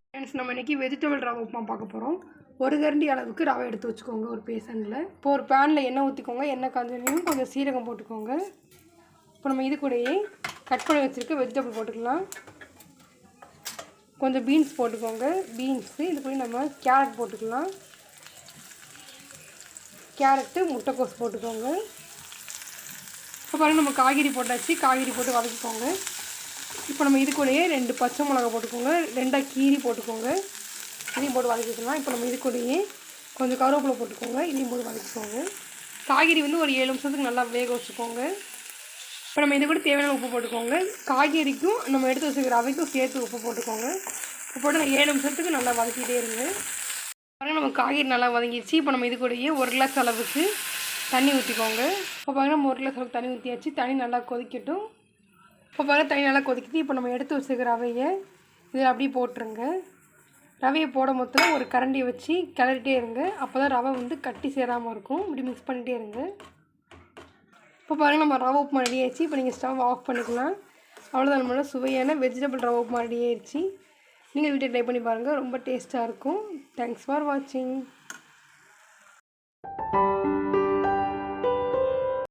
Friends, நம்ம இன்றைக்கி vegetable ரவை உப்புமா பார்க்க போகிறோம். ஒரு கரண்டி அளவுக்கு ரவை எடுத்து வச்சுக்கோங்க ஒரு பேசனில். இப்போ ஒரு பேனில் எண்ணெய் ஊற்றிக்கோங்க. எண்ணெய் காஞ்சனையும் கொஞ்சம் சீரகம் போட்டுக்கோங்க. இப்போ நம்ம இது கூடயே கட் பண்ணி வச்சுருக்க வெஜிடபிள் போட்டுக்கலாம். கொஞ்சம் பீன்ஸ் போட்டுக்கோங்க. பீன்ஸு இது கூட நம்ம கேரட் போட்டுக்கலாம். கேரட்டு, முட்டைக்கோஸ் போட்டுக்கோங்க. இப்போ பாருங்கள், நம்ம காய்கறி போட்டாச்சு. காய்கறி போட்டு வதக்கிக்கோங்க. இப்போ நம்ம இது கூடயே 2 பச்சை மிளகா போட்டுக்கோங்க. 2 கீரி போட்டுக்கோங்க. இதையும் போட்டு வதக்கிக்கலாம். இப்போ நம்ம இது கூடயே கொஞ்சம் கருவேப்பிலை போட்டுக்கோங்க. இதையும் போட்டு வதக்கிக்கோங்க. காய்கறி வந்து ஒரு 7 நிமிஷத்துக்கு நல்லா வேக வச்சுக்கோங்க. இப்போ நம்ம இது கூட தேவையான உப்பு போட்டுக்கோங்க. காய்கறிக்கும் நம்ம எடுத்து வச்சுக்கிற ரவைக்கும் சேர்த்து உப்பு போட்டுக்கோங்க. உப்பு போட்டு 7 நிமிஷத்துக்கு நல்லா வதக்கிட்டே இருங்க. பாருங்கள், நம்ம காய்கறி நல்லா வதங்கிடுச்சு. இப்போ நம்ம இது கூடயே 1 கிளாஸ் அளவுக்கு தண்ணி ஊற்றிக்கோங்க. இப்போ பாருங்கள், நம்ம 1 கிளாஸ் அளவுக்கு தண்ணி ஊற்றியாச்சு. தண்ணி நல்லா கொதிக்கட்டும். இப்போ பாருங்கள், தண்ணி நல்லா கொதிக்குது. இப்போ நம்ம எடுத்து வச்சுக்கிற ரவையை இதில் அப்படியே போட்டுருங்க. ரவையை போட மொத்தம் ஒரு கரண்டியை வச்சு கிளறிட்டே இருங்க. அப்போ தான் ரவை வந்து கட்டி சேராமல் இருக்கும். இப்படி மிக்ஸ் பண்ணிகிட்டே இருங்க. இப்போ பாருங்கள், நம்ம ரவை உப்புமா ரெடி ஆயிடுச்சு. இப்போ நீங்கள் ஸ்டவ் ஆஃப் பண்ணிக்கலாம். அவ்வளோதான், நம்மளோட சுவையான வெஜிடபிள் ரவை உப்புமா ரெடி ஆயிடுச்சு. நீங்கள் வீட்டை ட்ரை பண்ணி பாருங்கள். ரொம்ப டேஸ்ட்டாக இருக்கும். தேங்க்ஸ் ஃபார் வாட்சிங்.